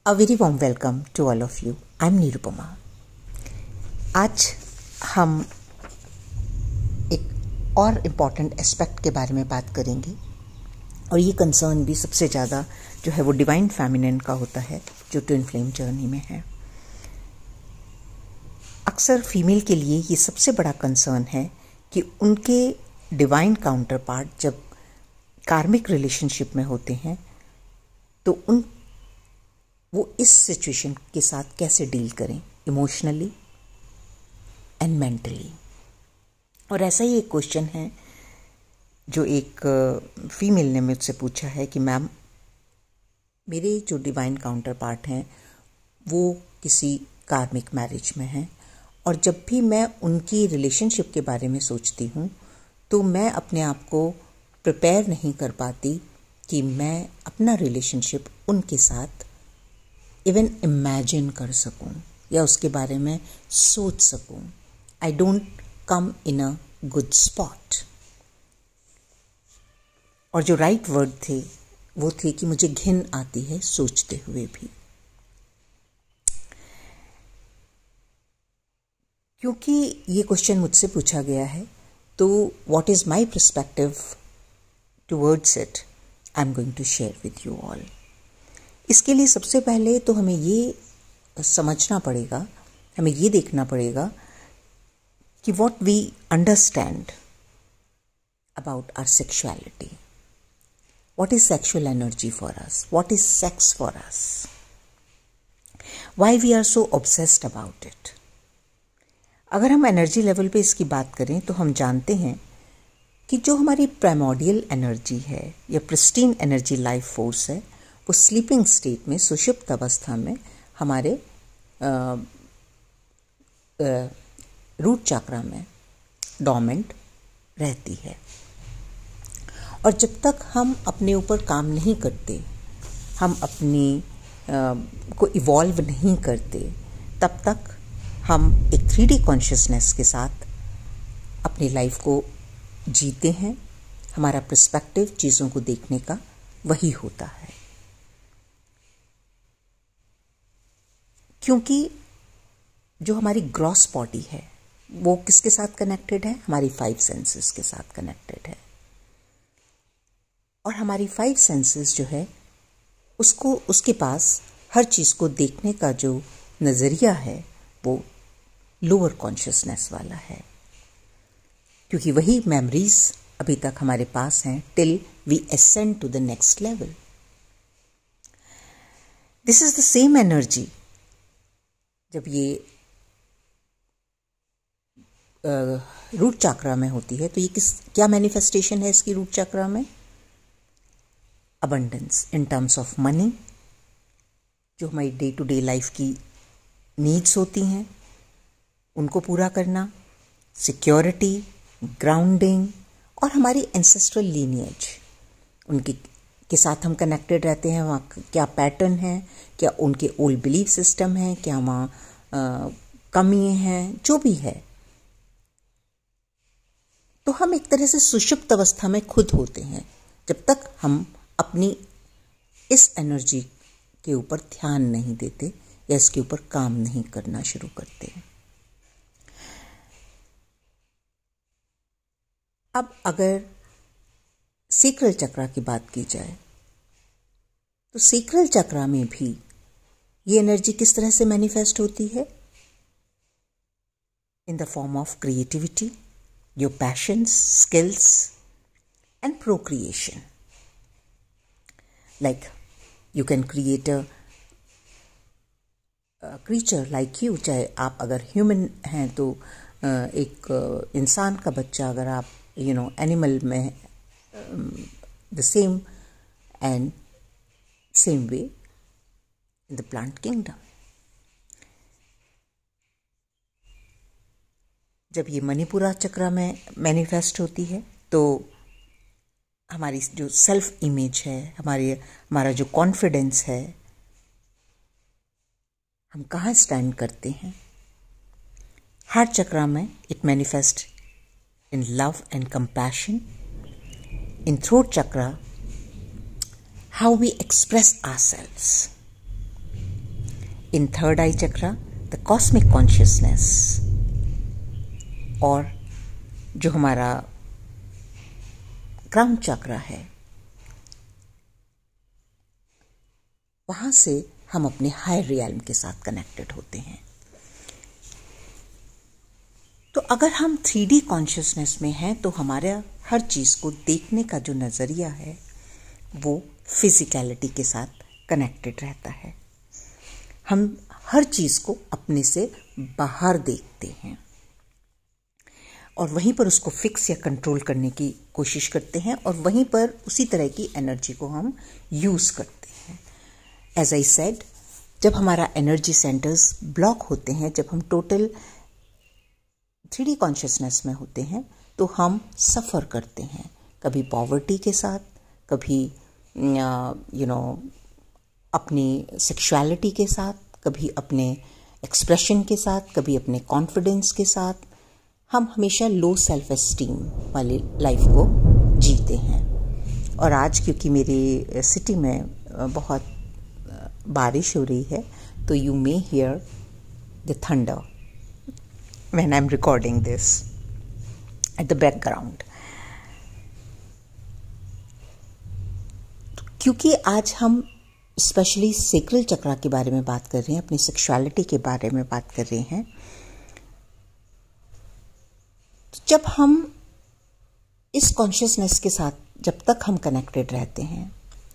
A very warm welcome to all of you. I'm Nirupama. आज हम एक और इम्पॉर्टेंट एस्पेक्ट के बारे में बात करेंगे और ये कंसर्न भी सबसे ज़्यादा जो है वो डिवाइन फेमिनिन का होता है जो ट्विन फ्लेम जर्नी में है। अक्सर फीमेल के लिए ये सबसे बड़ा कंसर्न है कि उनके डिवाइन काउंटर पार्ट जब कार्मिक रिलेशनशिप में होते हैं तो वो इस सिचुएशन के साथ कैसे डील करें इमोशनली एंड मेंटली। और ऐसा ही एक क्वेश्चन है जो एक फीमेल ने मुझसे पूछा है कि मैम, मेरे जो डिवाइन काउंटर पार्ट हैं वो किसी कार्मिक मैरिज में हैं और जब भी मैं उनकी रिलेशनशिप के बारे में सोचती हूँ तो मैं अपने आप को प्रिपेयर नहीं कर पाती कि मैं अपना रिलेशनशिप उनके साथ इवन इमेजिन कर सकूं या उसके बारे में सोच सकूं। I don't come in a good spot. और जो राइट वर्ड थे वो थे कि मुझे घिन आती है सोचते हुए भी, क्योंकि ये क्वेश्चन मुझसे पूछा गया है। तो what is my perspective towards it, I am going to share with you all. इसके लिए सबसे पहले तो हमें ये समझना पड़ेगा, हमें ये देखना पड़ेगा कि what we understand about our sexuality. What is sexual energy for us, what is sex for us, why we are so obsessed about it. अगर हम एनर्जी लेवल पे इसकी बात करें तो हम जानते हैं कि जो हमारी प्राइमोर्डियल एनर्जी है या प्रिस्टीन एनर्जी लाइफ फोर्स है वो स्लीपिंग स्टेट में, सुषुप्त अवस्था में हमारे रूट चक्रा में डोमेंट रहती है। और जब तक हम अपने ऊपर काम नहीं करते, हम अपनी को इवॉल्व नहीं करते, तब तक हम एक 3D कॉन्शियसनेस के साथ अपनी लाइफ को जीते हैं। हमारा पर्सपेक्टिव चीज़ों को देखने का वही होता है, क्योंकि जो हमारी ग्रॉस बॉडी है वो किसके साथ कनेक्टेड है, हमारी 5 सेंसेस के साथ कनेक्टेड है। और हमारी 5 सेंसेस जो है उसके पास हर चीज़ को देखने का जो नज़रिया है वो लोअर कॉन्शियसनेस वाला है, क्योंकि वही मेमोरीज अभी तक हमारे पास हैं till we ascend to the next level. This is the same energy. जब ये रूट चक्रा में होती है तो ये क्या मैनिफेस्टेशन है इसकी रूट चक्रा में? Abundance in terms of money, जो हमारी डे टू डे लाइफ की नीड्स होती हैं उनको पूरा करना, सिक्योरिटी, ग्राउंडिंग और हमारी एंसेस्ट्रल लीनिएज, उनकी के साथ हम कनेक्टेड रहते हैं। वहाँ क्या पैटर्न है, क्या उनके ओल्ड बिलीफ सिस्टम है, क्या वहाँ कमियाँ हैं, जो भी है। तो हम एक तरह से सुषुप्त अवस्था में खुद होते हैं जब तक हम अपनी इस एनर्जी के ऊपर ध्यान नहीं देते या इसके ऊपर काम नहीं करना शुरू करते। अब अगर सेक्रल चक्रा की बात की जाए तो सेक्रल चक्रा में भी ये एनर्जी किस तरह से मैनिफेस्ट होती है? In the form of creativity, your passions, skills and procreation. Like you can create a creature like you, चाहे आप अगर ह्यूमन हैं तो एक इंसान का बच्चा, अगर आप एनिमल में the same and same way in the plant kingdom. जब ये मणिपुरा चक्र में मैनिफेस्ट होती है तो हमारी जो सेल्फ इमेज है, हमारा जो कॉन्फिडेंस है, हम कहाँ स्टैंड करते हैं। हार्ट चक्र में it manifest in love and compassion. In throat chakra, how we express ourselves. In third eye chakra, the cosmic consciousness, और जो हमारा क्राउन चक्रा है, वहां से हम अपने हायर रियल्म के साथ कनेक्टेड होते हैं। तो अगर हम 3D कॉन्शियसनेस में हैं तो हमारा हर चीज को देखने का जो नजरिया है वो फिजिकलिटी के साथ कनेक्टेड रहता है। हम हर चीज को अपने से बाहर देखते हैं और वहीं पर उसको फिक्स या कंट्रोल करने की कोशिश करते हैं और वहीं पर उसी तरह की एनर्जी को हम यूज करते हैं। एज आई सेड, जब हमारा एनर्जी सेंटर्स ब्लॉक होते हैं, जब हम टोटल 3D कॉन्शियसनेस में होते हैं तो हम सफ़र करते हैं, कभी पॉवर्टी के साथ, कभी अपनी सेक्सुअलिटी के साथ, कभी अपने एक्सप्रेशन के साथ, कभी अपने कॉन्फिडेंस के साथ। हम हमेशा लो सेल्फ एस्टीम वाली लाइफ को जीते हैं। और आज क्योंकि मेरी सिटी में बहुत बारिश हो रही है तो you may here the thunder when I'm recording this at the background. क्योंकि आज हम स्पेशली सेक्रल चक्रा के बारे में बात कर रहे हैं, अपनी सेक्सुअलिटी के बारे में बात कर रहे हैं, तो जब हम इस कॉन्शियसनेस के साथ जब तक हम कनेक्टेड रहते हैं,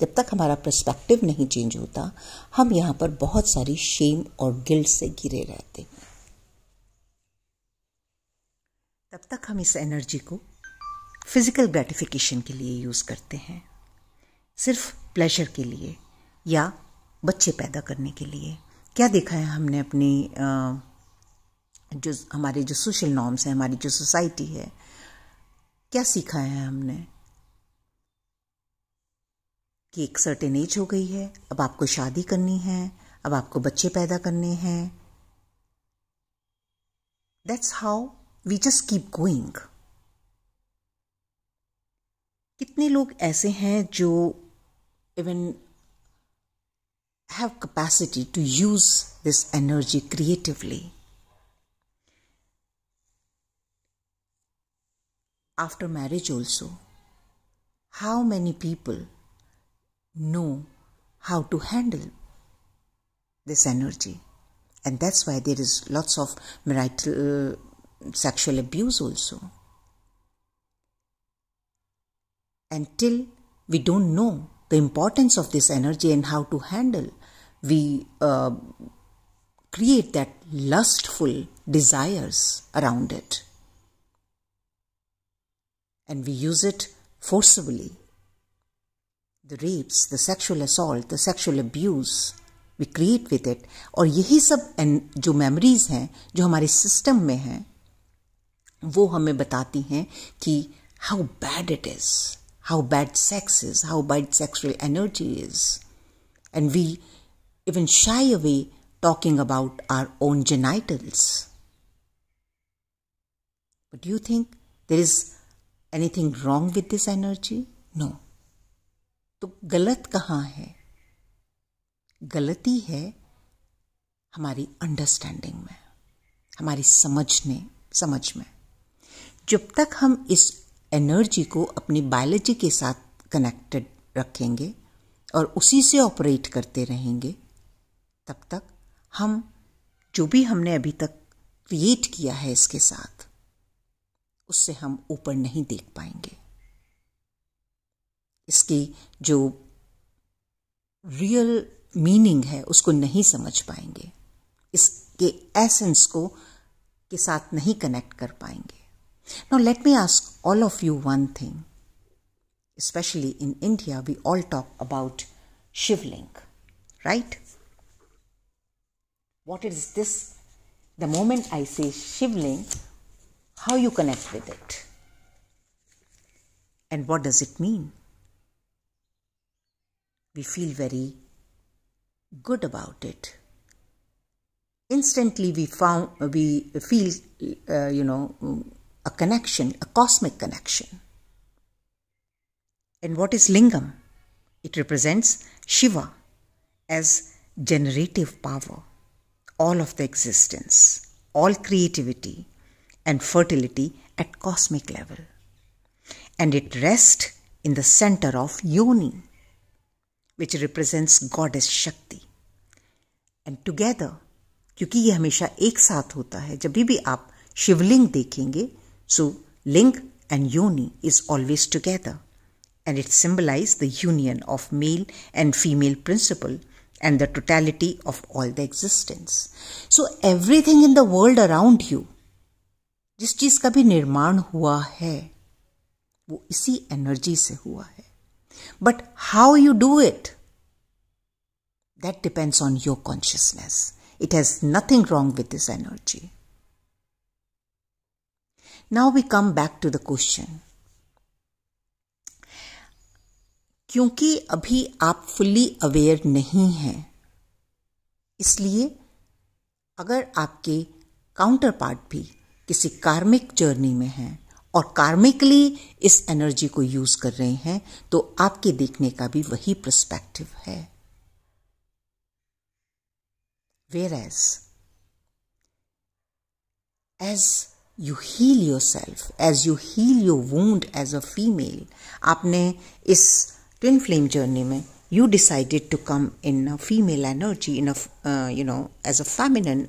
जब तक हमारा पर्सपेक्टिव नहीं चेंज होता, हम यहाँ पर बहुत सारी शेम और गिल्ट से घिरे रहते हैं। तब तक हम इस एनर्जी को फिजिकल ग्रेटिफिकेशन के लिए यूज करते हैं, सिर्फ प्लेजर के लिए या बच्चे पैदा करने के लिए। क्या देखा है हमने अपनी जो हमारे जो सोशल नॉर्म्स हैं, हमारी जो सोसाइटी है, क्या सीखा है हमने कि एक सर्टेन एज हो गई है, अब आपको शादी करनी है, अब आपको बच्चे पैदा करने हैं। That's how we just keep going. कितने लोग ऐसे हैं जो even have capacity to use this energy creatively. After marriage also, how many people know how to handle this energy, and that's why there is lots of marital sexual abuse also. Until we don't know the importance of this energy and how to handle, we create that lustful desires around it and we use it forcibly. The rapes, the sexual assault, the sexual abuse, we create with it. और यही सब जो memories हैं, जो हमारे system में हैं, वो हमें बताती हैं कि how bad it is, how bad sex is, how bad sexual energy is. And we even shy away talking about our own genitals. But do you think there is anything wrong with this energy? No. तो गलत कहाँ है? गलती है हमारी understanding में, हमारी समझ में। जब तक हम इस एनर्जी को अपनी बायोलॉजी के साथ कनेक्टेड रखेंगे और उसी से ऑपरेट करते रहेंगे, तब तक हम जो भी हमने अभी तक क्रिएट किया है इसके साथ, उससे हम ऊपर नहीं देख पाएंगे। इसकी जो रियल मीनिंग है उसको नहीं समझ पाएंगे, इसके एसेंस को के साथ नहीं कनेक्ट कर पाएंगे। Now let me ask all of you one thing. Especially in India, we all talk about Shivling, right? What is this? The moment I say Shivling, how you connect with it? And what does it mean? We feel very good about it. Instantly we feel, a connection, a cosmic connection. And what is Lingam? It represents Shiva as generative power, all of the existence, all creativity and fertility at cosmic level. And it rests in the center of Yoni, which represents goddess Shakti. And together, क्योंकि ये हमेशा एक साथ होता है, जब भी आप शिवलिंग देखेंगे, so ling and Yoni is always together. And it symbolizes the union of male and female principle and the totality of all the existence. So everything in the world around you, जिस चीज का भी निर्माण हुआ है, वो इसी energy से हुआ है. But how you do it, that depends on your consciousness. It has nothing wrong with this energy. Now we come back to the question. क्योंकि अभी आप फुल्ली अवेयर नहीं हैं, इसलिए अगर आपके काउंटर पार्ट भी किसी कार्मिक जर्नी में हैं और कार्मिकली इस एनर्जी को यूज कर रहे हैं, तो आपके देखने का भी वही पर्सपेक्टिव है. Whereas, as you heal yourself, as you heal your wound as a female, आपने इस twin flame journey में you decided to come in a female energy, in a as a feminine,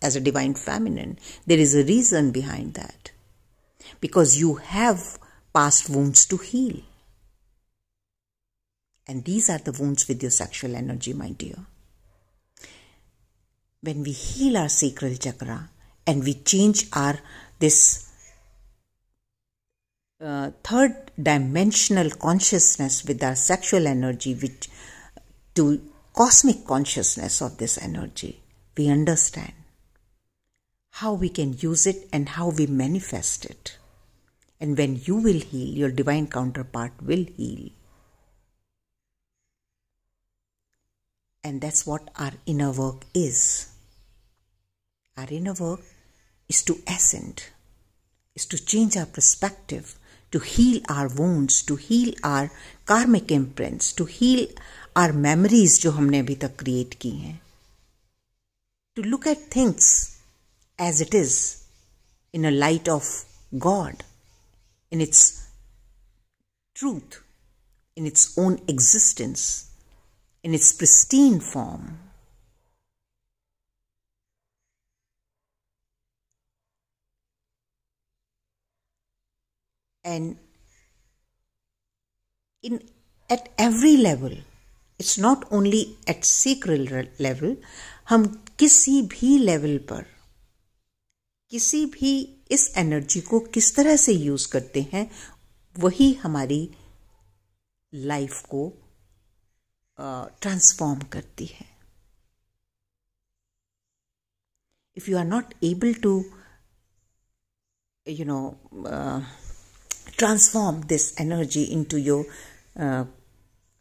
as a divine feminine. There is a reason behind that, because you have past wounds to heal, and these are the wounds with your sexual energy, my dear. When we heal our sacral chakra and we change our this third dimensional consciousness with our sexual energy, which to cosmic consciousness of this energy, we understand how we can use it and how we manifest it. And when you will heal, your divine counterpart will heal. And that's what our inner work is. Our inner work is to ascend, is to change our perspective, to heal our wounds, to heal our karmic imprints, to heal our memories जो हमने अभी तक create की हैं. To look at things as it is in a light of God, in its truth, in its own existence, in its pristine form. And at every level, it's not only at sacral level, हम किसी भी level पर किसी भी इस energy को किस तरह से यूज करते हैं, वही हमारी लाइफ को ट्रांसफॉर्म करती है. If you are not able to transform this energy into your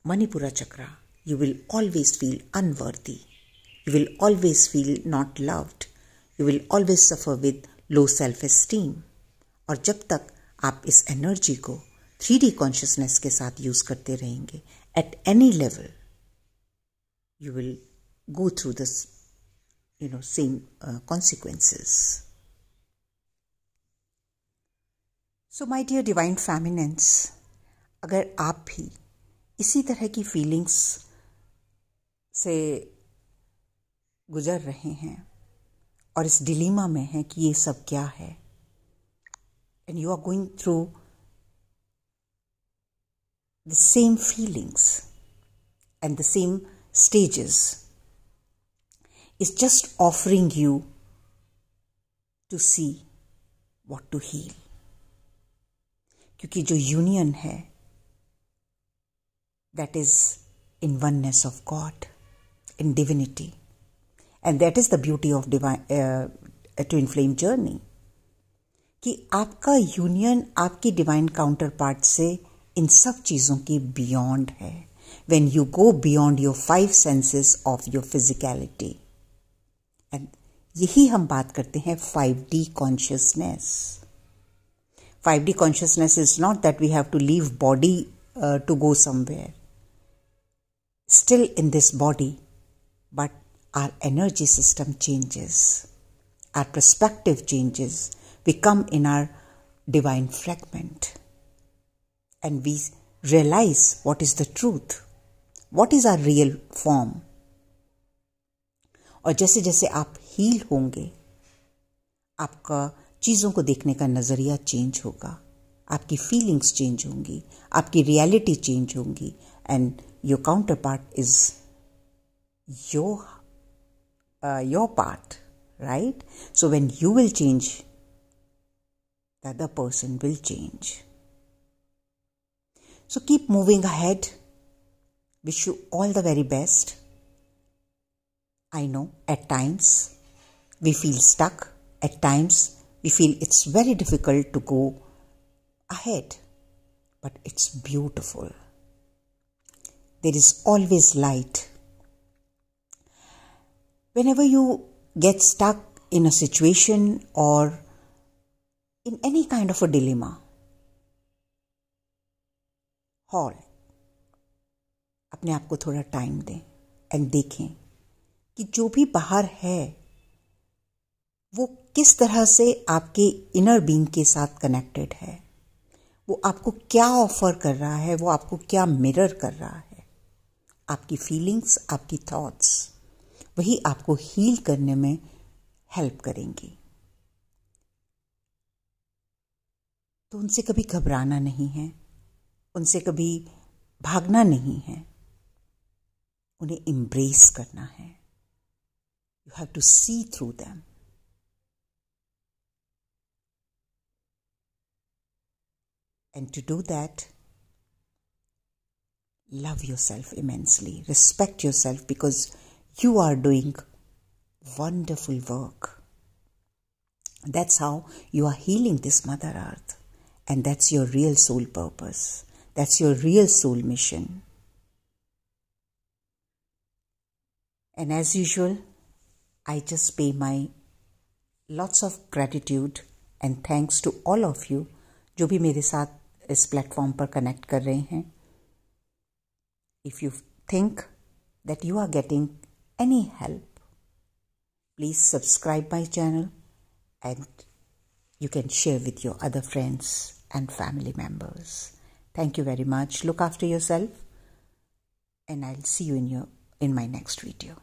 Manipura chakra, you will always feel unworthy. You will always feel not loved. You will always suffer with low self-esteem. और जब तक आप इस energy को 3D consciousness के साथ use करते रहेंगे, at any level, you will go through this, same consequences. So my dear divine feminines, अगर आप भी इसी तरह की फीलिंग्स से गुजर रहे हैं और इस डिलीमा में हैं कि ये सब क्या है, and you are going through the same feelings and the same stages, is just offering you to see what to heal. क्योंकि जो यूनियन है, that is in oneness of God, in divinity, and that is the beauty of divine twin flame journey, कि आपका union आपकी divine counter part से इन सब चीज़ों की बियॉन्ड है. When you go beyond your 5 senses of your physicality, and यही हम बात करते हैं 5D consciousness. 5D consciousness is not that we have to leave body to go somewhere. Still in this body, but our energy system changes, our perspective changes. We come in our divine fragment and we realize what is the truth, what is our real form. और जैसे जैसे आप heal होंगे, आपका चीज़ों को देखने का नज़रिया चेंज होगा, आपकी फीलिंग्स चेंज होंगी, आपकी रियलिटी चेंज होंगी, and your counter part is your part, right? So when you will change, the other person will change. So keep moving ahead. Wish you all the very best. I know at times we feel stuck. At times we feel it's very difficult to go ahead. But it's beautiful. There is always light. Whenever you get stuck in a situation or in any kind of a dilemma, halt. अपने आप को थोड़ा time दें and देखें कि जो भी बाहर है वो किस तरह से आपके इनर बीइंग के साथ कनेक्टेड है, वो आपको क्या ऑफर कर रहा है, वो आपको क्या मिरर कर रहा है. आपकी फीलिंग्स, आपकी थॉट्स वही आपको हील करने में हेल्प करेंगी. तो उनसे कभी घबराना नहीं है, उनसे कभी भागना नहीं है, उन्हें एम्ब्रेस करना है. You have to see through them. And to do that, love yourself immensely, respect yourself, because you are doing wonderful work. That's how you are healing this Mother Earth, and that's your real soul purpose. That's your real soul mission. And as usual, I just pay my lots of gratitude and thanks to all of you जो भी मेरे साथ इस platform पर connect कर रहे हैं. If you think that you are getting any help, please subscribe my channel and you can share with your other friends and family members. Thank you very much. Look after yourself and I'll see you in my next video.